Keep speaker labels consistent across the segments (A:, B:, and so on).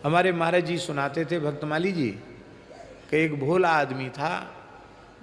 A: हमारे महाराज जी सुनाते थे भक्तमाली जी कि एक भोला आदमी था,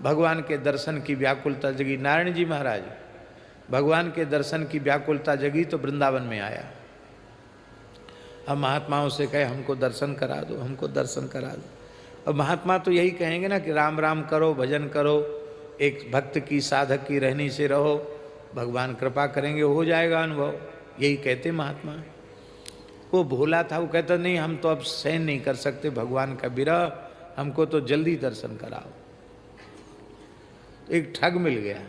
A: भगवान के दर्शन की व्याकुलता जगी। नारायण जी महाराज, भगवान के दर्शन की व्याकुलता जगी तो वृंदावन में आया। अब महात्माओं से कहे हमको दर्शन करा दो, हमको दर्शन करा दो। अब महात्मा तो यही कहेंगे ना कि राम राम करो, भजन करो, एक भक्त की साधक की रहनी से रहो, भगवान कृपा करेंगे, हो जाएगा अनुभव, यही कहते महात्मा। वो भोला था, वो कहता नहीं हम तो अब सहन नहीं कर सकते भगवान का विरह, हमको तो जल्दी दर्शन कराओ। एक ठग मिल गया,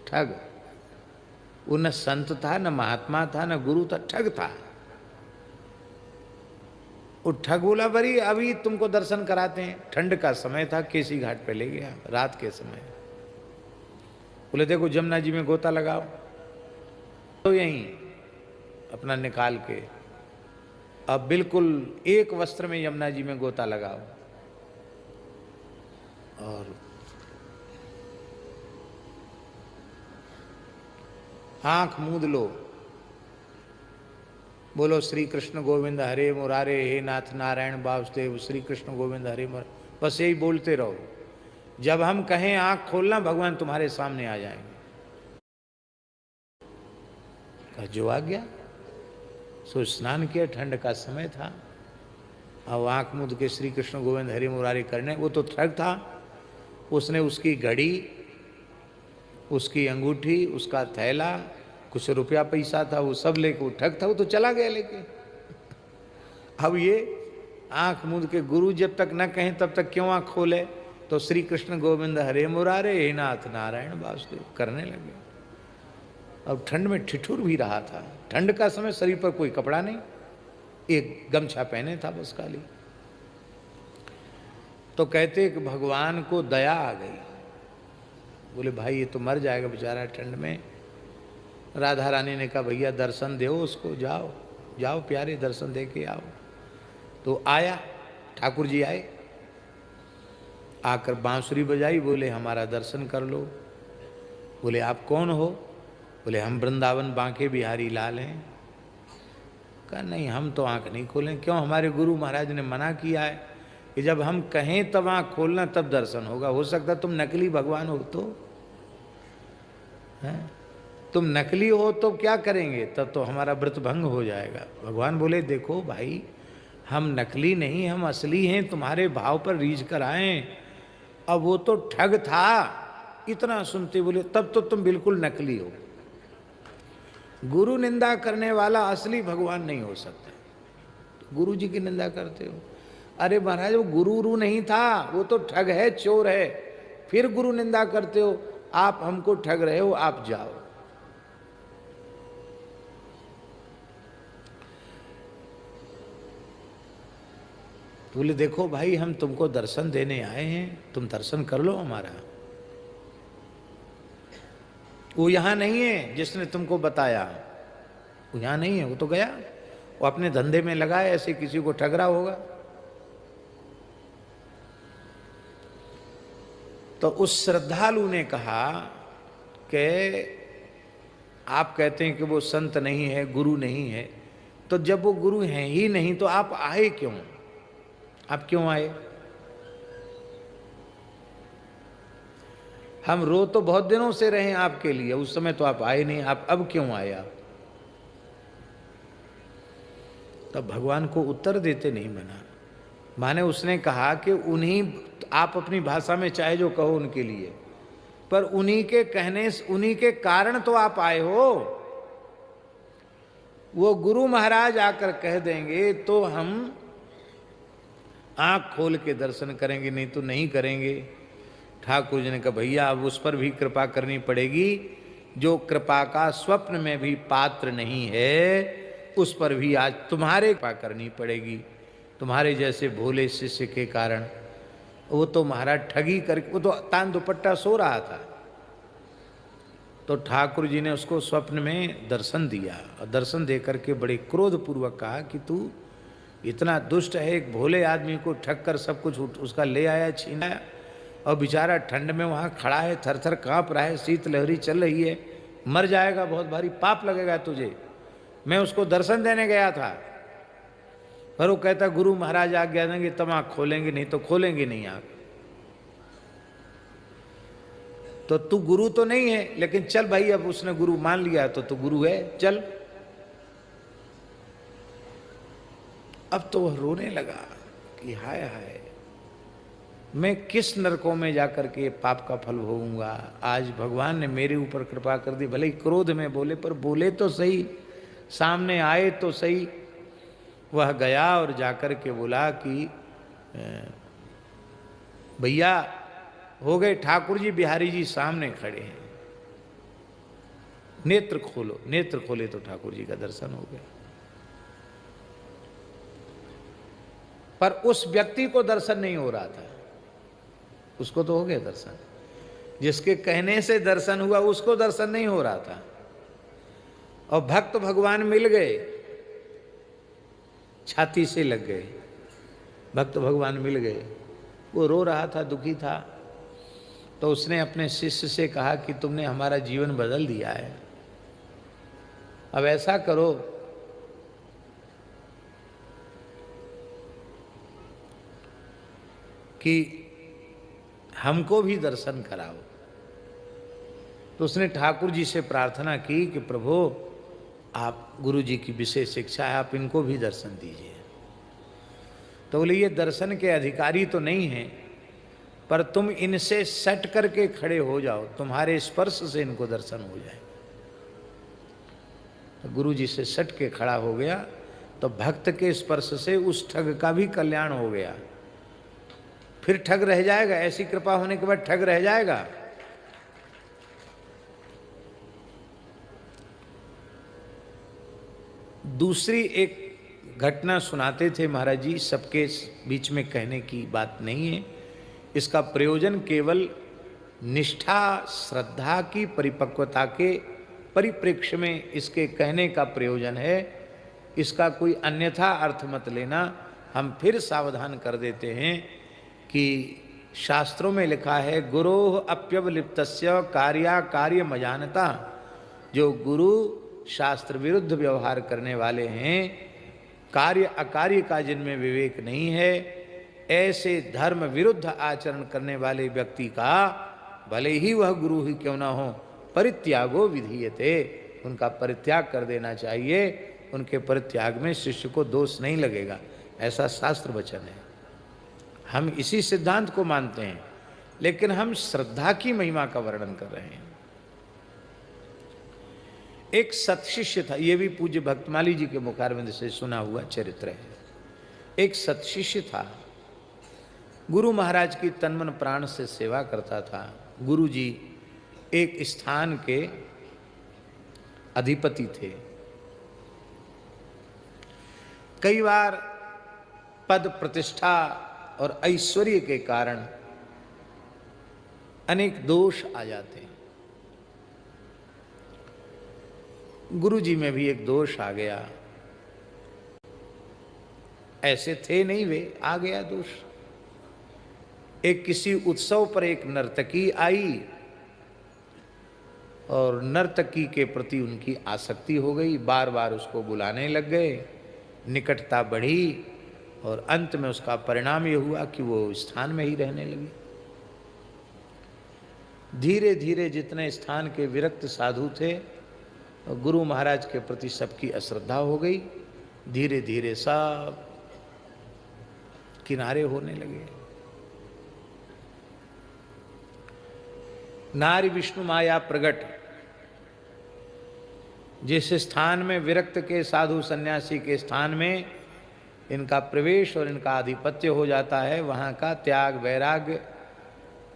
A: ठग। वो न संत था, न महात्मा था, न गुरु था, ठग था। वो ठग बोला बरी अभी तुमको दर्शन कराते हैं। ठंड का समय था, केसी घाट पे ले गया रात के समय। बोले देखो जमुना जी में गोता लगाओ, तो यहीं अपना निकाल के अब बिल्कुल एक वस्त्र में यमुना जी में गोता लगाओ और आंख मूंद लो, बोलो श्री कृष्ण गोविंद हरे मुरारे, हे नाथ नारायण वासुदेव, श्री कृष्ण गोविंद हरे मुरारे, बस यही बोलते रहो। जब हम कहें आंख खोलना, भगवान तुम्हारे सामने आ जाएंगे। जो आ गया सो स्नान किया, ठंड का समय था। अब आंख मूंद के श्री कृष्ण गोविंद हरि मुरारी करने, वो तो ठग था। उसने उसकी घड़ी, उसकी अंगूठी, उसका थैला, कुछ रुपया पैसा था, वो सब लेके, वो ठग था, वो तो चला गया लेके। अब ये आंख मूंद के गुरु जब तक न कहें तब तक क्यों आंख खोले? तो श्री कृष्ण गोविंद हरे मुरारे, हे नाथ नारायण वासुदेव करने लगे। अब ठंड में ठिठुर भी रहा था, ठंड का समय, शरीर पर कोई कपड़ा नहीं, एक गमछा पहने था बस खाली। तो कहते कि भगवान को दया आ गई, बोले भाई ये तो मर जाएगा बेचारा ठंड में। राधा रानी ने कहा भैया दर्शन दो उसको, जाओ जाओ प्यारे दर्शन दे के आओ। तो आया, ठाकुर जी आए, आकर बांसुरी बजाई, बोले हमारा दर्शन कर लो। बोले आप कौन हो? बोले हम वृंदावन बांके बिहारी लाल हैं। कहा नहीं हम तो आंख नहीं खोलें। क्यों? हमारे गुरु महाराज ने मना किया है कि जब हम कहें तब आंख खोलना, तब दर्शन होगा। हो सकता तुम नकली भगवान हो तो है? तुम नकली हो तो क्या करेंगे? तब तो हमारा व्रत भंग हो जाएगा। भगवान बोले देखो भाई हम नकली नहीं, हम असली हैं, तुम्हारे भाव पर रीझ कर आए। अब वो तो ठग था। इतना सुनते बोले तब तो तुम बिल्कुल नकली हो। गुरु निंदा करने वाला असली भगवान नहीं हो सकता। तो गुरु जी की निंदा करते हो? अरे महाराज वो गुरु नहीं था, वो तो ठग है, चोर है, फिर गुरु निंदा करते हो। आप हमको ठग रहे हो, आप जाओ। बोले देखो भाई हम तुमको दर्शन देने आए हैं, तुम दर्शन कर लो हमारा। वो यहां नहीं है जिसने तुमको बताया, वो यहां नहीं है, वो तो गया, वो अपने धंधे में लगा है, ऐसे किसी को ठग रहा होगा। तो उस श्रद्धालु ने कहा कि आप कहते हैं कि वो संत नहीं है, गुरु नहीं है, तो जब वो गुरु हैं ही नहीं तो आप आए क्यों? आप क्यों आए? हम रो तो बहुत दिनों से रहे आपके लिए, उस समय तो आप आए नहीं, आप अब क्यों आए? आप तब भगवान को उत्तर देते नहीं बना। माने उसने कहा कि उन्हीं, आप अपनी भाषा में चाहे जो कहो उनके लिए, पर उन्हीं के कहने से, उन्हीं के कारण तो आप आए हो। वो गुरु महाराज आकर कह देंगे तो हम आंख खोल के दर्शन करेंगे, नहीं तो नहीं करेंगे। ठाकुर जी ने कहा भैया अब उस पर भी कृपा करनी पड़ेगी जो कृपा का स्वप्न में भी पात्र नहीं है, उस पर भी आज तुम्हारे कृपा करनी पड़ेगी। तुम्हारे जैसे भोले शिष्य के कारण। वो तो महाराज ठगी करके, वो तो तान दुपट्टा सो रहा था, तो ठाकुर जी ने उसको स्वप्न में दर्शन दिया, और दर्शन दे करके बड़े क्रोधपूर्वक कहा कि तू इतना दुष्ट है, एक भोले आदमी को ठग कर सब कुछ उसका ले आया, छीनाया, और बेचारा ठंड में वहाँ खड़ा है, थर थर काँप रहा है, शीत लहरी चल रही है, मर जाएगा, बहुत भारी पाप लगेगा तुझे। मैं उसको दर्शन देने गया था, पर वो कहता गुरु महाराज आज्ञा देंगे तब आँख खोलेंगे, नहीं तो खोलेंगे नहीं आँख। तो तू गुरु तो नहीं है, लेकिन चल भाई, अब उसने गुरु मान लिया तो तू गुरु है, चल। अब तो वह रोने लगा कि हाय हाय, मैं किस नरकों में जाकर के पाप का फल भोगूंगा। आज भगवान ने मेरे ऊपर कृपा कर दी, भले ही क्रोध में बोले, पर बोले तो सही, सामने आए तो सही। वह गया और जाकर के बोला कि भैया हो गए, ठाकुर जी बिहारी जी सामने खड़े हैं, नेत्र खोलो। नेत्र खोले तो ठाकुर जी का दर्शन हो गया। पर उस व्यक्ति को दर्शन नहीं हो रहा था, उसको तो हो गया दर्शन। जिसके कहने से दर्शन हुआ उसको दर्शन नहीं हो रहा था। और भक्त भगवान मिल गए, छाती से लग गए, भक्त भगवान मिल गए। वो रो रहा था, दुखी था। तो उसने अपने शिष्य से कहा कि तुमने हमारा जीवन बदल दिया है, अब ऐसा करो कि हमको भी दर्शन कराओ। तो उसने ठाकुर जी से प्रार्थना की कि प्रभु, आप गुरु जी की विशेष शिक्षा है, आप इनको भी दर्शन दीजिए। तो बोले ये दर्शन के अधिकारी तो नहीं हैं, पर तुम इनसे सट करके खड़े हो जाओ, तुम्हारे स्पर्श से इनको दर्शन हो जाए। तो गुरु जी से सट के खड़ा हो गया, तो भक्त के स्पर्श से उस ठग का भी कल्याण हो गया। फिर ठग रह जाएगा? ऐसी कृपा होने के बाद ठग रह जाएगा? दूसरी एक घटना सुनाते थे महाराज जी, सबके बीच में कहने की बात नहीं है। इसका प्रयोजन केवल निष्ठा श्रद्धा की परिपक्वता के परिप्रेक्ष्य में इसके कहने का प्रयोजन है। इसका कोई अन्यथा अर्थ मत लेना। हम फिर सावधान कर देते हैं कि शास्त्रों में लिखा है गुरोः अप्यवलिप्तस्य कार्या कार्य मजानता। जो गुरु शास्त्र विरुद्ध व्यवहार करने वाले हैं, कार्य अकार्य का जिनमें विवेक नहीं है, ऐसे धर्म विरुद्ध आचरण करने वाले व्यक्ति का भले ही वह गुरु ही क्यों ना हो, परित्यागो विधीयते, उनका परित्याग कर देना चाहिए। उनके परित्याग में शिष्य को दोष नहीं लगेगा, ऐसा शास्त्र वचन है। हम इसी सिद्धांत को मानते हैं, लेकिन हम श्रद्धा की महिमा का वर्णन कर रहे हैं। एक सत्शिष्य था, ये भी पूज्य भक्तमाली जी के मुखारविंद से सुना हुआ चरित्र है। एक सत्शिष्य था, गुरु महाराज की तनमन प्राण से सेवा करता था। गुरु जी एक स्थान के अधिपति थे। कई बार पद प्रतिष्ठा और ऐश्वर्य के कारण अनेक दोष आ जाते हैं। गुरु जी में भी एक दोष आ गया। ऐसे थे नहीं वे, आ गया दोष। एक किसी उत्सव पर एक नर्तकी आई और नर्तकी के प्रति उनकी आसक्ति हो गई, बार बार उसको बुलाने लग गए, निकटता बढ़ी और अंत में उसका परिणाम ये हुआ कि वो स्थान में ही रहने लगी। धीरे धीरे जितने स्थान के विरक्त साधु थे, गुरु महाराज के प्रति सबकी अश्रद्धा हो गई। धीरे धीरे सब किनारे होने लगे। नारी विष्णु माया प्रगट। जिस स्थान में विरक्त के साधु सन्यासी के स्थान में इनका प्रवेश और इनका आधिपत्य हो जाता है, वहाँ का त्याग वैराग्य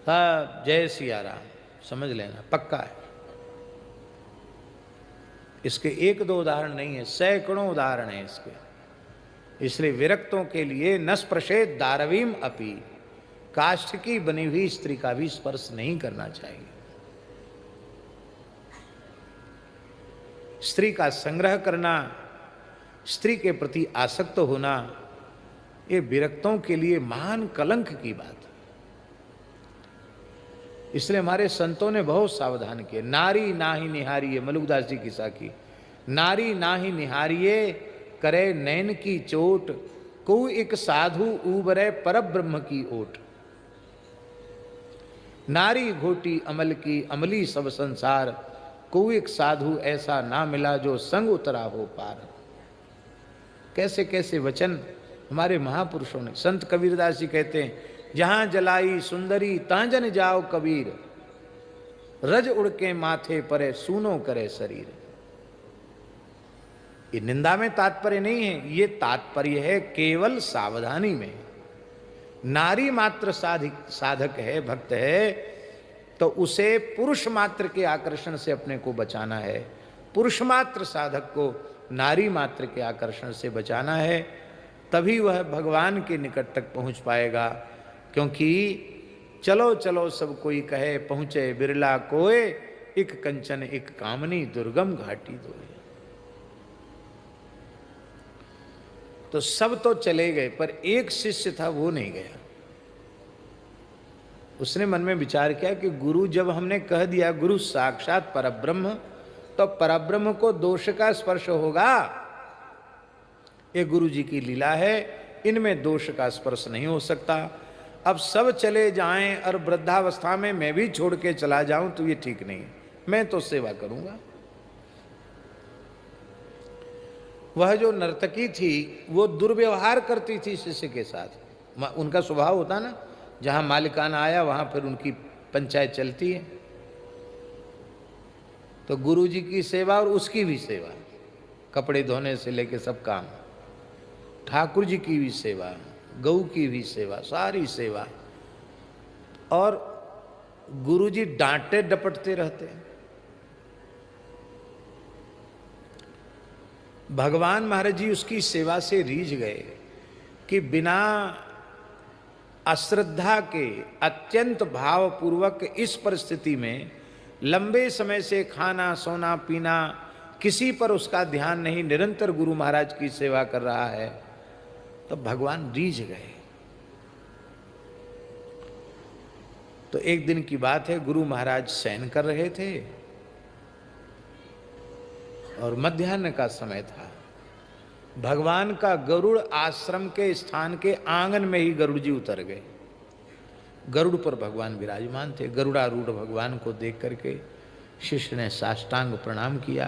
A: सब जय सिया राम समझ लेना पक्का है। इसके एक दो उदाहरण नहीं है, सैकड़ों उदाहरण हैं इसके। इसलिए विरक्तों के लिए न स्पर्शेत दारवीम अपि, काष्ठ की बनी हुई स्त्री का भी स्पर्श नहीं करना चाहिए। स्त्री का संग्रह करना, स्त्री के प्रति आसक्त होना, ये विरक्तों के लिए महान कलंक की बात है। इसलिए हमारे संतों ने बहुत सावधान किए। नारी ना ही निहारिये, मलुकदास जी की साखी, नारी ना ही निहारिये, करे नैन की चोट, को एक साधु ऊबरे पर ब्रह्म की ओट, नारी घोटी अमल की अमली सब संसार, को एक साधु ऐसा ना मिला जो संग उतरा हो पार। कैसे कैसे वचन हमारे महापुरुषों ने। संत कबीरदास जी कहते हैं, जहां जलाई सुंदरी तांजन जाओ कबीर, रज उड़ के माथे परे सूनो करे शरीर। ये निंदा में तात्पर्य नहीं है, ये तात्पर्य है केवल सावधानी में। नारी मात्र साधक है, भक्त है, तो उसे पुरुष मात्र के आकर्षण से अपने को बचाना है। पुरुष मात्र साधक को नारी मात्र के आकर्षण से बचाना है, तभी वह भगवान के निकट तक पहुंच पाएगा। क्योंकि चलो चलो सब कोई कहे, पहुंचे बिरला कोय, एक कंचन एक कामनी दुर्गम घाटी दोए। तो सब तो चले गए, पर एक शिष्य था वो नहीं गया। उसने मन में विचार किया कि गुरु, जब हमने कह दिया गुरु साक्षात परब्रह्म, तो परब्रह्म को दोष का स्पर्श होगा। ये गुरु जी की लीला है, इनमें दोष का स्पर्श नहीं हो सकता। अब सब चले जाएं और वृद्धावस्था में मैं भी छोड़ के चला जाऊं तो ये ठीक नहीं है। मैं तो सेवा करूंगा। वह जो नर्तकी थी वो दुर्व्यवहार करती थी शिष्य के साथ। उनका स्वभाव होता ना, जहां मालिकाना आया वहां फिर उनकी पंचायत चलती है। तो गुरु जी की सेवा और उसकी भी सेवा, कपड़े धोने से लेके सब काम, ठाकुर जी की भी सेवा, गऊ की भी सेवा, सारी सेवा। और गुरु जी डांटते डपटते रहते हैं। भगवान महाराज जी उसकी सेवा से रीझ गए कि बिना अश्रद्धा के अत्यंत भावपूर्वक इस परिस्थिति में लंबे समय से खाना सोना पीना किसी पर उसका ध्यान नहीं, निरंतर गुरु महाराज की सेवा कर रहा है, तो भगवान रीझ गए। तो एक दिन की बात है, गुरु महाराज शयन कर रहे थे और मध्याह्न का समय था। भगवान का गरुड़ आश्रम के स्थान के आंगन में ही गरुड़ जी उतर गए। गरुड़ पर भगवान विराजमान थे। गरुड़ारूढ़ भगवान को देख करके शिष्य ने साष्टांग प्रणाम किया।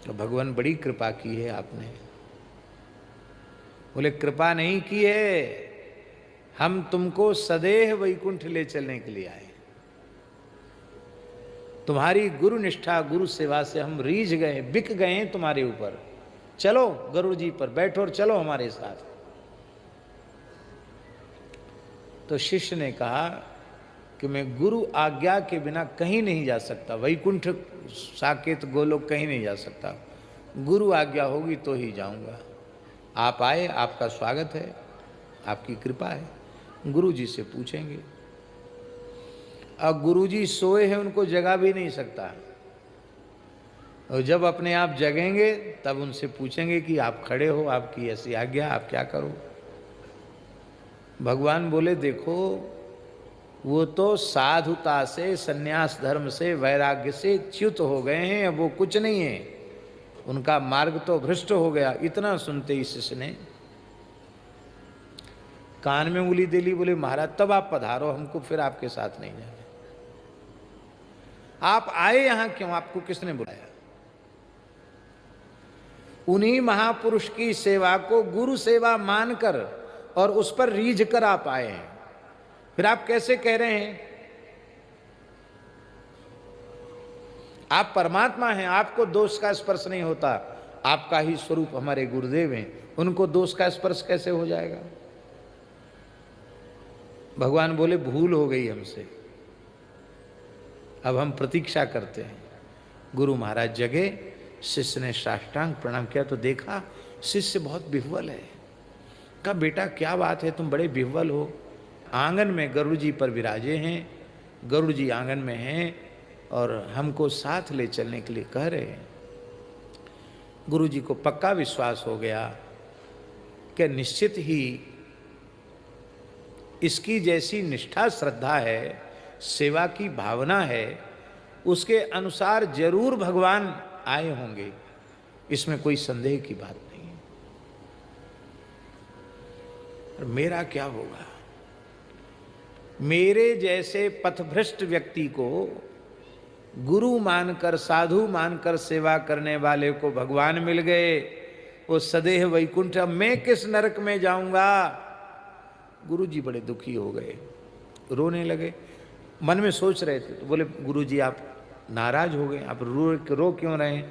A: तो भगवान बड़ी कृपा की है आपने। बोले कृपा नहीं की है, हम तुमको सदैव वैकुंठ ले चलने के लिए आए। तुम्हारी गुरु निष्ठा गुरु सेवा से हम रीझ गए, बिक गए हैं तुम्हारे ऊपर। चलो गरुड़ जी पर बैठो और चलो हमारे साथ। तो शिष्य ने कहा कि मैं गुरु आज्ञा के बिना कहीं नहीं जा सकता, वैकुंठ साकेत गोलोक कहीं नहीं जा सकता, गुरु आज्ञा होगी तो ही जाऊंगा। आप आए, आपका स्वागत है, आपकी कृपा है, गुरु जी से पूछेंगे। अब गुरु जी सोए हैं, उनको जगा भी नहीं सकता, और जब अपने आप जगेंगे तब उनसे पूछेंगे कि आप खड़े हो, आपकी ऐसी आज्ञा, आप क्या करो। भगवान बोले देखो, वो तो साधुता से, सन्यास धर्म से, वैराग्य से च्युत हो गए हैं, अब वो कुछ नहीं है, उनका मार्ग तो भ्रष्ट हो गया। इतना सुनते ही शिष्य ने कान में उंगली दे ली। बोले महाराज तब आप पधारो, हमको फिर आपके साथ नहीं जाना। आप आए यहां क्यों, आपको किसने बुलाया? उन्हीं महापुरुष की सेवा को गुरु सेवा मानकर और उस पर रीझ कर आप आए हैं, फिर आप कैसे कह रहे हैं आप परमात्मा हैं, आपको दोष का स्पर्श नहीं होता। आपका ही स्वरूप हमारे गुरुदेव हैं, उनको दोष का स्पर्श कैसे हो जाएगा? भगवान बोले भूल हो गई हमसे, अब हम प्रतीक्षा करते हैं। गुरु महाराज जगे, शिष्य ने साष्टांग प्रणाम किया तो देखा शिष्य बहुत विह्वल है। कहा बेटा क्या बात है, तुम बड़े विह्वल हो। आंगन में गरुड़ जी पर विराजे हैं, गरुड़ जी आंगन में हैं और हमको साथ ले चलने के लिए कह रहे हैं। गुरु जी को पक्का विश्वास हो गया कि निश्चित ही इसकी जैसी निष्ठा श्रद्धा है, सेवा की भावना है, उसके अनुसार जरूर भगवान आए होंगे, इसमें कोई संदेह की बात नहीं है। मेरा क्या होगा? मेरे जैसे पथभ्रष्ट व्यक्ति को गुरु मानकर, साधु मानकर सेवा करने वाले को भगवान मिल गए, वो सदैव वैकुंठ। अब मैं किस नरक में जाऊंगा? गुरु जी बड़े दुखी हो गए, रोने लगे। मन में सोच रहे थे तो बोले, गुरु जी आप नाराज हो गए, आप रो क्यों रहे?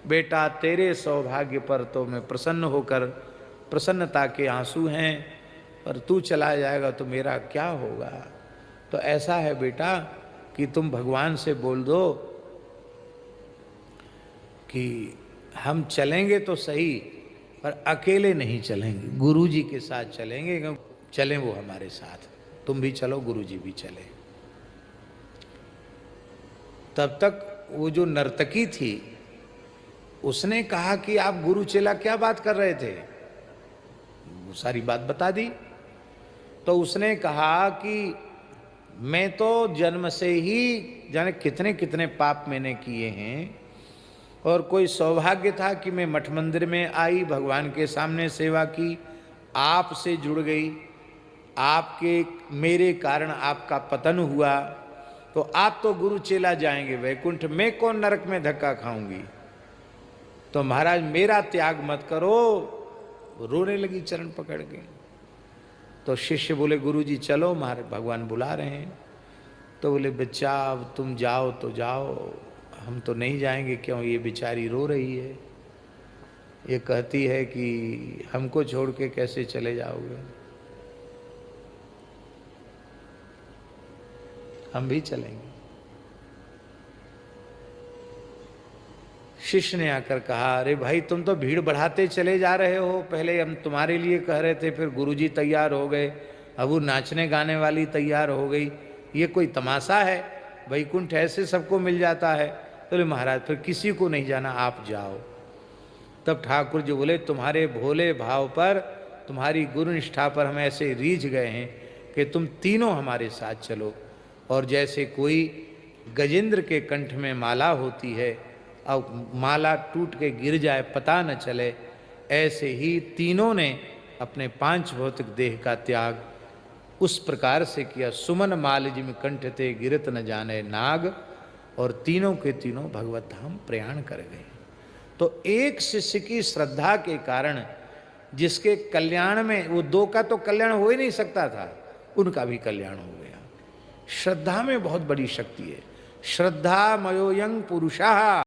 A: बेटा तेरे सौभाग्य पर तो मैं प्रसन्न होकर, प्रसन्नता के आंसू हैं, पर तू चला जाएगा तो मेरा क्या होगा? तो ऐसा है बेटा कि तुम भगवान से बोल दो कि हम चलेंगे तो सही, पर अकेले नहीं चलेंगे, गुरु जी के साथ चलेंगे, क्योंकि चलें वो हमारे साथ, तुम भी चलो, गुरु जी भी चले। तब तक वो जो नर्तकी थी उसने कहा कि आप गुरु चेला क्या बात कर रहे थे? वो सारी बात बता दी। तो उसने कहा कि मैं तो जन्म से ही जाने कितने कितने पाप मैंने किए हैं, और कोई सौभाग्य था कि मैं मठ मंदिर में आई, भगवान के सामने सेवा की, आपसे जुड़ गई, आपके मेरे कारण आपका पतन हुआ, तो आप तो गुरु चेला जाएंगे वैकुंठ, मैं कौन नरक में धक्का खाऊंगी? तो महाराज मेरा त्याग मत करो। रोने लगी चरण पकड़ के। तो शिष्य बोले, गुरु जी चलो, महाराज भगवान बुला रहे हैं। तो बोले, बच्चा अब तुम जाओ तो जाओ, हम तो नहीं जाएंगे। क्यों? ये बेचारी रो रही है, ये कहती है कि हमको छोड़ के कैसे चले जाओगे? हम भी चलेंगे। शिष्य ने आकर कहा, अरे भाई तुम तो भीड़ बढ़ाते चले जा रहे हो, पहले हम तुम्हारे लिए कह रहे थे, फिर गुरुजी तैयार हो गए, अब वो नाचने गाने वाली तैयार हो गई, ये कोई तमाशा है? वैकुंठ ऐसे सबको मिल जाता है? बोले, महाराज फिर किसी को नहीं जाना, आप जाओ। तब ठाकुर जी बोले, तुम्हारे भोले भाव पर, तुम्हारी गुरु निष्ठा पर हम ऐसे रीझ गए हैं कि तुम तीनों हमारे साथ चलो। और जैसे कोई गजेंद्र के कंठ में माला होती है, अब माला टूट के गिर जाए पता न चले, ऐसे ही तीनों ने अपने पांच भौतिक देह का त्याग उस प्रकार से किया। सुमन माल जिम कंठ ते गिरत न जाने नाग, और तीनों के तीनों भगवत धाम प्रयाण कर गए। तो एक शिष्य की श्रद्धा के कारण, जिसके कल्याण में, वो दो का तो कल्याण हो ही नहीं सकता था, उनका भी कल्याण हो गया। श्रद्धा में बहुत बड़ी शक्ति है। श्रद्धा मयोयं पुरुषः